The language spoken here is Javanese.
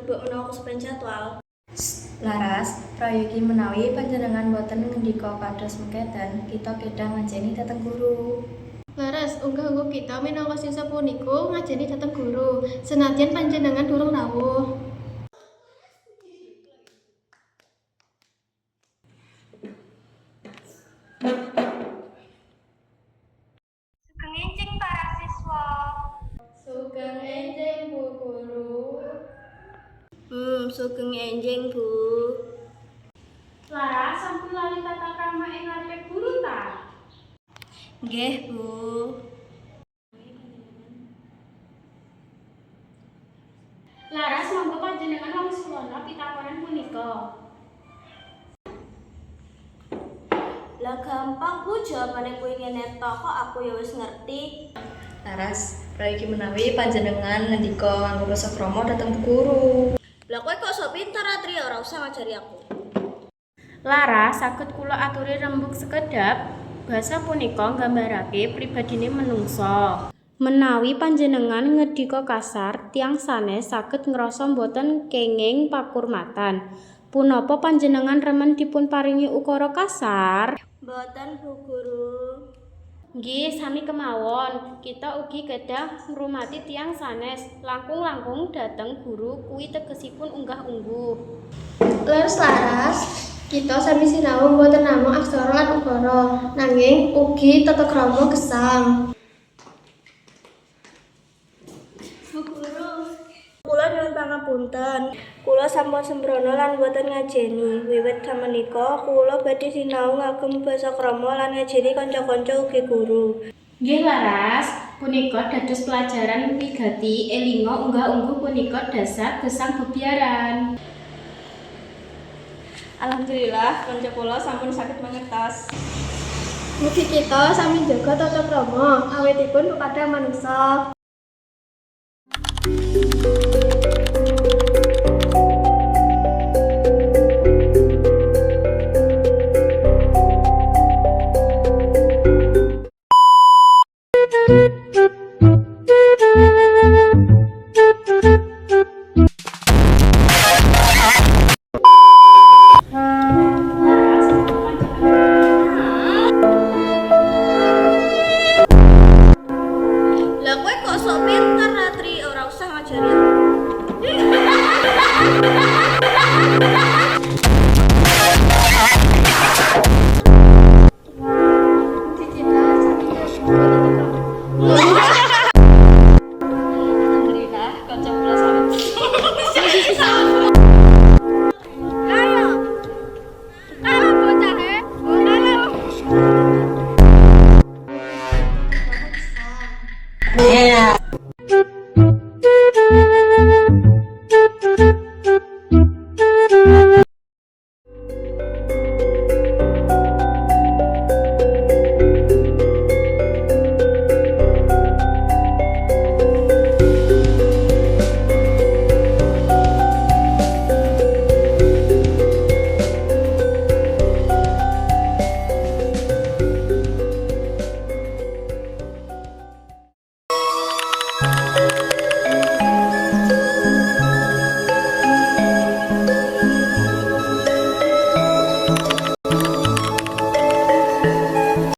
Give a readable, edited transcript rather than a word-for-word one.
mbok menawa kesupen jadwal. Laras, prayogi menawi panjenengan boten ngendika kados mekaten, kita kedah ngajeni dhateng guru. Laras, unggah-ungguh kita minangka siswa punika ngajeni dhateng guru, senadyan panjenengan durung rawuh. Sugeng enjing para siswa. Sugeng enjing Bu Guru. Sugeng enjing Bu. Laras, sampun lali tata krama ing ngarepe guru ta? Nggih, Bu. Laras, monggo panjenengan wangsulana pitakonan punika. Lah gampang Bu, jawabane kuwi ngene tok kok aku ya wis ngerti. Laras, prayogi menawi panjenengan ngendika nganggo basa krama dhateng guru. Lah kowe kok sok pinter Atri, ora usah ngajari aku. Laras, saged kula aturi rembug sekedhap. Basa punika nggambarake pribadine menungsa. Menawi panjenengan ngedika kasar, tiyang sanes saged ngrasa boten kenging pakurmatan. Punapa panjenengan remen dipun paringi ukara kasar? Mboten Bu Guru. Nggih, sami kemawon. Kita ugi kedah ngrumati tiyang sanes langkung-langkung dhateng guru kuwi tegesipun unggah-ungguh. Laras, kita sami sinau boten namung aksara lan ukara, nanging ugi tata krama gesang. Bu Guru, kula nyuwun pangapunten. Kula sampun sembrono lan boten ngajeni. Wiwit samenika kula badhe sinau ngagem basa krama lan ngajeni kanca-kanca ugi guru. Nggih Laras, punika dados pelajaran wigati elinga unggah-ungguh punika dasar gesang bebiaran. Alhamdulillah, kanca kula sampun saged mangertos. Mugi kita sami jaga tata krama awitipun kepada manungsa. Lah kowe kok sok pinter Atri, ora usah ngajari aku. Mugi kita sami jaga tata krama.